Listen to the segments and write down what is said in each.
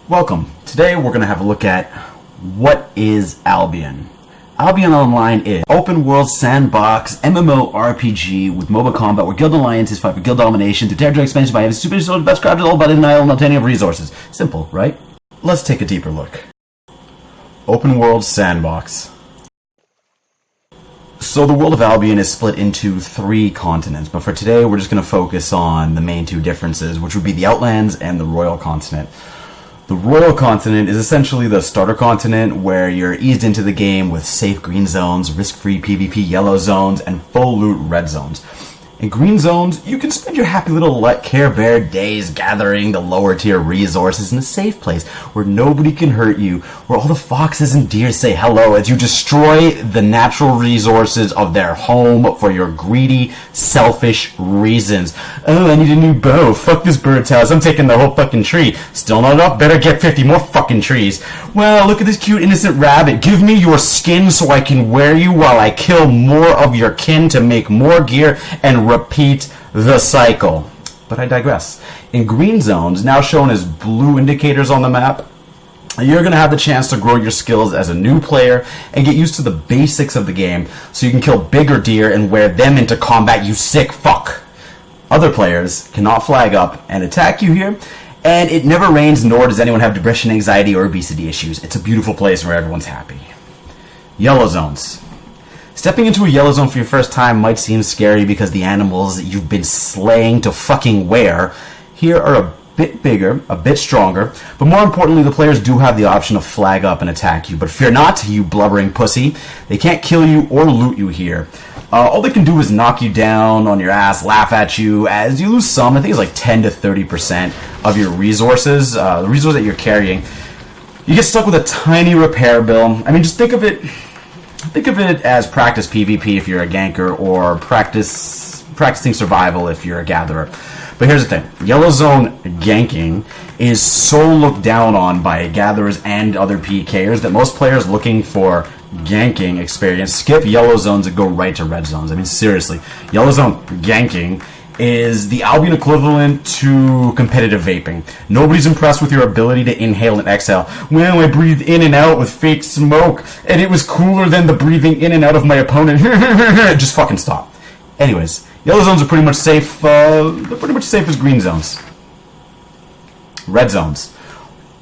Welcome. Today we're going to have a look at what is Albion. Albion Online is open world sandbox MMORPG with mobile combat where guild alliances fight for guild domination through territory expansion by having super soldiers, best crafted, all about denial and obtaining of resources. Simple, right? Let's take a deeper look. Open world sandbox. So the world of Albion is split into 3 continents, but for today we're just going to focus on the main 2 differences, which would be the Outlands and the Royal Continent. The Royal Continent is essentially the starter continent where you're eased into the game with safe green zones, risk-free PvP yellow zones, and full loot red zones. In green zones, you can spend your happy little Care Bear days gathering the lower tier resources in a safe place where nobody can hurt you, where all the foxes and deer say hello as you destroy the natural resources of their home for your greedy, selfish reasons. Oh, I need a new bow. Fuck this bird's house. I'm taking the whole fucking tree. Still not enough? Better get 50 more fucking trees. Well, look at this cute innocent rabbit. Give me your skin so I can wear you while I kill more of your kin to make more gear and repeat the cycle. But I digress. In green zones, now shown as blue indicators on the map, you're going to have the chance to grow your skills as a new player and get used to the basics of the game so you can kill bigger deer and wear them into combat, you sick fuck. Other players cannot flag up and attack you here, and it never rains, nor does anyone have depression, anxiety, or obesity issues. It's a beautiful place where everyone's happy. Yellow zones. Stepping into a yellow zone for your first time might seem scary because the animals that you've been slaying to fucking wear here are a bit bigger, a bit stronger, but more importantly, the players do have the option to flag up and attack you. But fear not, you blubbering pussy. They can't kill you or loot you here. All they can do is knock you down on your ass, laugh at you, as you lose some, I think it's like 10 to 30% of your resources, the resources that you're carrying. You get stuck with a tiny repair bill. I mean, just think of it as practice PvP if you're a ganker, or practicing survival if you're a gatherer. But here's the thing. Yellow Zone ganking is so looked down on by gatherers and other PKers that most players looking for ganking experience skip yellow zones and go right to red zones. I mean, seriously. Yellow Zone ganking is the Albion equivalent to competitive vaping. Nobody's impressed with your ability to inhale and exhale. Well, I breathed in and out with fake smoke, and it was cooler than the breathing in and out of my opponent. Just fucking stop. Anyways, yellow zones are pretty much safe. They're pretty much safe as green zones. Red zones.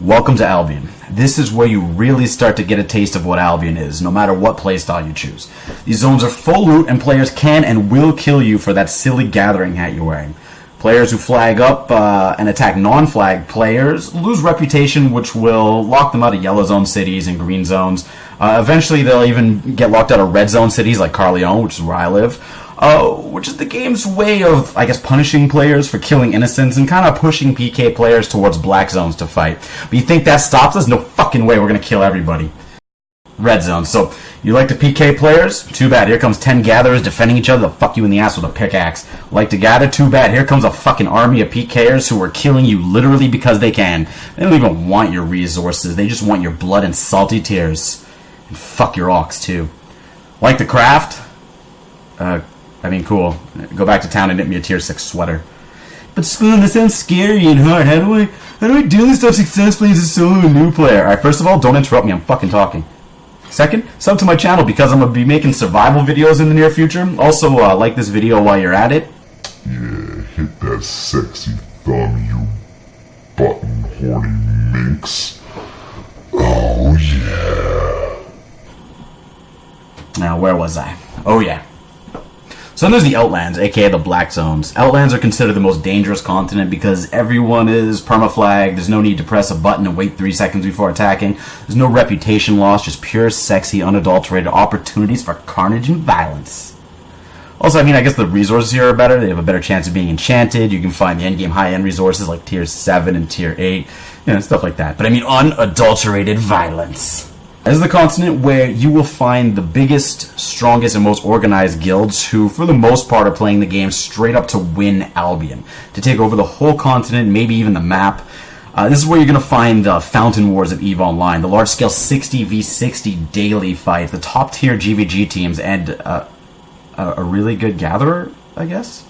Welcome to Albion. This is where you really start to get a taste of what Albion is, no matter what playstyle you choose. These zones are full loot, and players can and will kill you for that silly gathering hat you're wearing. Players who flag up and attack non-flag players lose reputation, which will lock them out of yellow zone cities and green zones. Eventually, they'll even get locked out of red zone cities like Carleon, which is where I live. Which is the game's way of, I guess, punishing players for killing innocents and kind of pushing PK players towards black zones to fight. But you think that stops us? No fucking way, we're going to kill everybody. Red zones. So, you like to PK players? Too bad. Here comes 10 gatherers defending each other. They'll fuck you in the ass with a pickaxe. Like to gather? Too bad. Here comes a fucking army of PKers who are killing you literally because they can. They don't even want your resources. They just want your blood and salty tears. And fuck your ox, too. Like to craft? Cool. Go back to town and knit me a tier 6 sweater. But Spoon, that sounds scary and hard. How do I do this stuff successfully as a solo new player? Alright, first of all, don't interrupt me. I'm fucking talking. Second, sub to my channel because I'm going to be making survival videos in the near future. Also, like this video while you're at it. Yeah, hit that sexy thumb, you button horny minx. Oh, yeah. Now, where was I? Oh, yeah. So then there's the Outlands, aka the Black Zones. Outlands are considered the most dangerous continent because everyone is permaflagged. There's no need to press a button and wait 3 seconds before attacking. There's no reputation loss, just pure, sexy, unadulterated opportunities for carnage and violence. Also, I guess the resources here are better. They have a better chance of being enchanted. You can find the endgame high-end resources like tier 7 and tier 8, stuff like that. But unadulterated violence. This is the continent where you will find the biggest, strongest, and most organized guilds who, for the most part, are playing the game straight up to win Albion, to take over the whole continent, maybe even the map. This is where you're going to find the Fountain Wars of EVE Online, the large-scale 60v60 daily fight, the top-tier GVG teams, and a really good gatherer, I guess?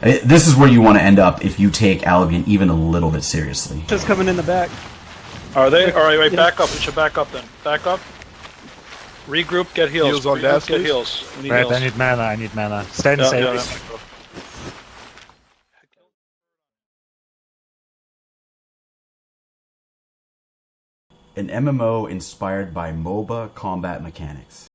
This is where you want to end up if you take Albion even a little bit seriously. Just coming in the back. Are they? All right, wait, back up. We should back up then. Back up. Regroup, get heals. Heals on Regroup, death, get please. heals. We need Right, heals. I need mana. Stay in the Yeah, safe. yeah. An MMO inspired by MOBA combat mechanics.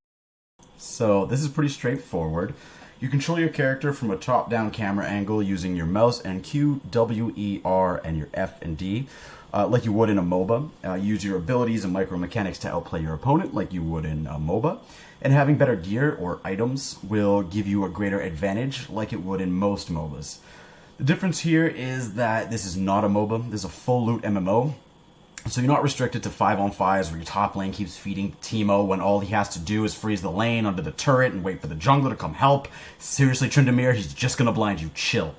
So this is pretty straightforward. You control your character from a top-down camera angle using your mouse and Q, W, E, R, and your F and D, like you would in a MOBA. Use your abilities and micro-mechanics to outplay your opponent like you would in a MOBA. And having better gear or items will give you a greater advantage like it would in most MOBAs. The difference here is that this is not a MOBA, this is a full loot MMO. So you're not restricted to 5-on-5s where your top lane keeps feeding Teemo when all he has to do is freeze the lane under the turret and wait for the jungler to come help. Seriously, Tryndamere, he's just gonna blind you. Chill.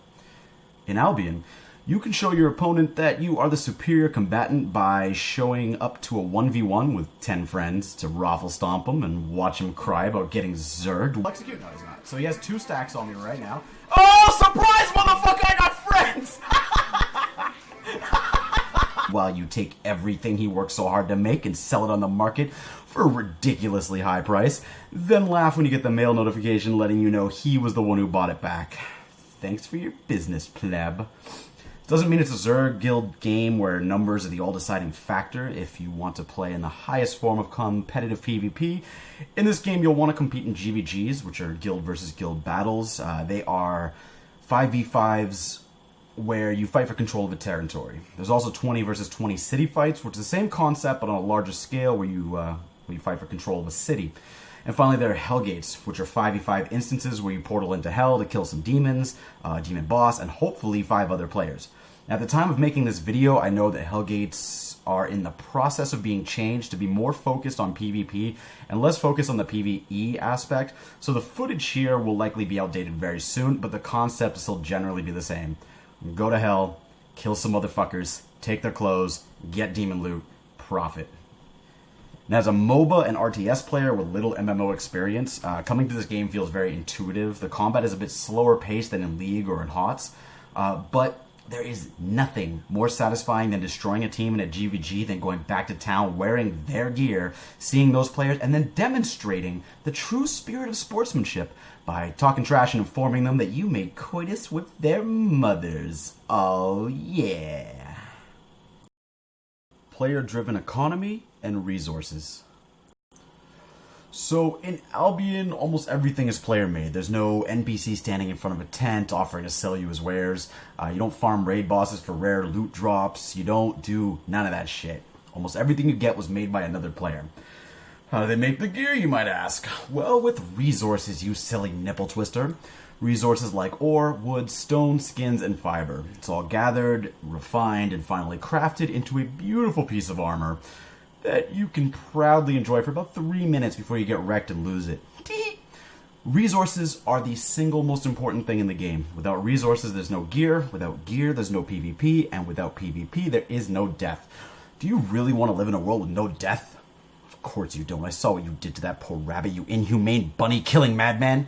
In Albion, you can show your opponent that you are the superior combatant by showing up to a 1v1 with 10 friends to raffle stomp him and watch him cry about getting zerged. Execute? No, he's not. So he has 2 stacks on me right now. Oh, surprise, motherfucker! I got friends! While you take everything he worked so hard to make and sell it on the market for a ridiculously high price, then laugh when you get the mail notification letting you know he was the one who bought it back. Thanks for your business, pleb. Doesn't mean it's a Zerg Guild game where numbers are the all-deciding factor if you want to play in the highest form of competitive PvP. In this game, you'll want to compete in GVGs, which are Guild versus Guild battles. They are 5v5s where you fight for control of a territory. There's also 20 versus 20 city fights, which is the same concept but on a larger scale where you fight for control of a city. And finally, there are Hellgates, which are 5v5 instances where you portal into Hell to kill some demons, a demon boss, and hopefully 5 other players. Now, at the time of making this video, I know that Hellgates are in the process of being changed to be more focused on PvP and less focused on the PvE aspect, so the footage here will likely be outdated very soon, but the concept will still generally be the same. Go to hell, kill some motherfuckers, take their clothes, get demon loot, profit. Now, as a MOBA and RTS player with little MMO experience, coming to this game feels very intuitive. The combat is a bit slower paced than in League or in HOTS, but there is nothing more satisfying than destroying a team in a GVG than going back to town wearing their gear, seeing those players, and then demonstrating the true spirit of sportsmanship by talking trash and informing them that you made coitus with their mothers. Oh yeah. Player-driven economy and resources. So in Albion, almost everything is player-made. There's no NPC standing in front of a tent offering to sell you his wares. You don't farm raid bosses for rare loot drops. You don't do none of that shit. Almost everything you get was made by another player. How do they make the gear, you might ask? Well, with resources, you silly nipple twister. Resources like ore, wood, stone, skins, and fiber. It's all gathered, refined, and finally crafted into a beautiful piece of armor that you can proudly enjoy for about 3 minutes before you get wrecked and lose it. Resources are the single most important thing in the game. Without resources, there's no gear. Without gear, there's no PvP. And without PvP, there is no death. Do you really want to live in a world with no death? Of course you don't. I saw what you did to that poor rabbit, you inhumane bunny-killing madman.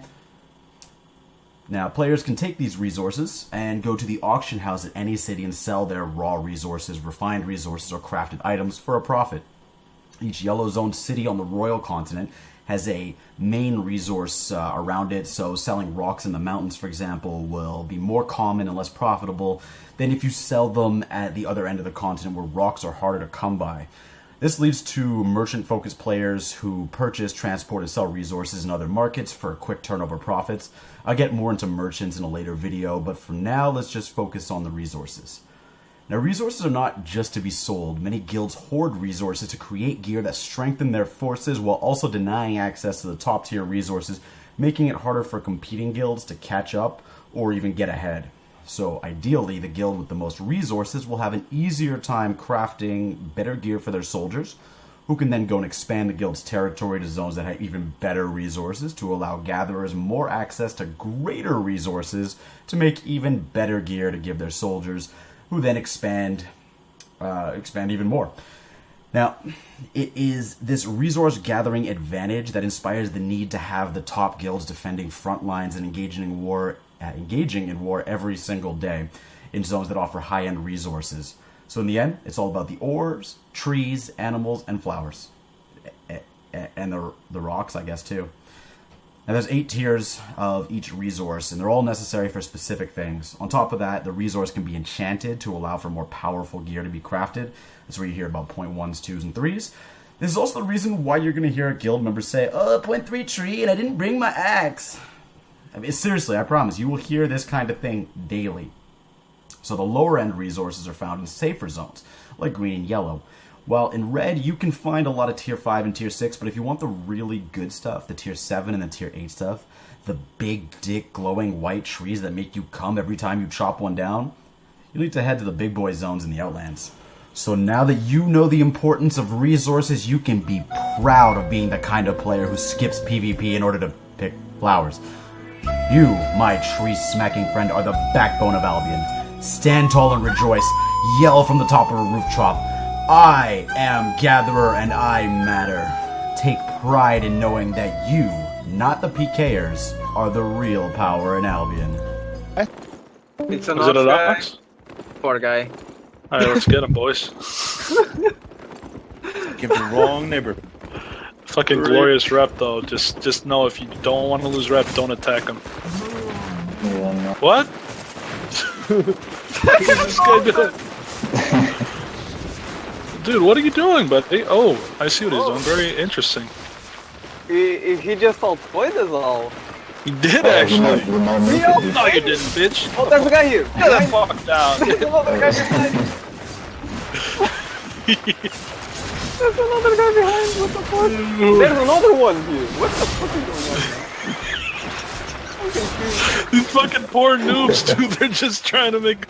Now, players can take these resources and go to the auction house at any city and sell their raw resources, refined resources, or crafted items for a profit. Each yellow zone city on the royal continent has a main resource around it, so selling rocks in the mountains, for example, will be more common and less profitable than if you sell them at the other end of the continent where rocks are harder to come by. This leads to merchant-focused players who purchase, transport, and sell resources in other markets for quick turnover profits. I'll get more into merchants in a later video, but for now, let's just focus on the resources. Now, resources are not just to be sold. Many guilds hoard resources to create gear that strengthen their forces while also denying access to the top-tier resources, making it harder for competing guilds to catch up or even get ahead. So ideally, the guild with the most resources will have an easier time crafting better gear for their soldiers, who can then go and expand the guild's territory to zones that have even better resources to allow gatherers more access to greater resources to make even better gear to give their soldiers, who then expand even more. Now, it is this resource gathering advantage that inspires the need to have the top guilds defending front lines and engaging in war engaging in war every single day in zones that offer high-end resources. So in the end, it's all about the ores, trees, animals, and flowers. And the rocks, I guess, too. And there's 8 tiers of each resource, and they're all necessary for specific things. On top of that, the resource can be enchanted to allow for more powerful gear to be crafted. That's where you hear about 0.1s, 2s, and 3s. This is also the reason why you're going to hear a guild member say, "Oh, 0.3 tree, and I didn't bring my axe." I mean, seriously, I promise, you will hear this kind of thing daily. So the lower end resources are found in safer zones, like green and yellow. While in red, you can find a lot of tier 5 and tier 6, but if you want the really good stuff, the tier 7 and the tier 8 stuff, the big dick glowing white trees that make you come every time you chop one down, you need to head to the big boy zones in the Outlands. So now that you know the importance of resources, you can be proud of being the kind of player who skips PvP in order to pick flowers. You, my tree-smacking friend, are the backbone of Albion. Stand tall and rejoice. Yell from the top of a rooftop. I am Gatherer and I matter. Take pride in knowing that you, not the PKers, are the real power in Albion. It's an Is it an guy. ox? Poor guy. Alright, let's get him, boys. Give the wrong neighbor. Fucking glorious rep, though. Just know if you don't want to lose rep, don't attack him. What? What is this guy doing? Dude, what are you doing, buddy? Oh, I see what he's doing. Very interesting. He just outspoiled us all. He did actually. No, you didn't, bitch. Oh, there's a guy here. Get the fuck down. There's another guy behind. There's another guy behind. What the fuck? There's another one here. What the fuck is going on? These fucking poor noobs, dude. They're just trying to make.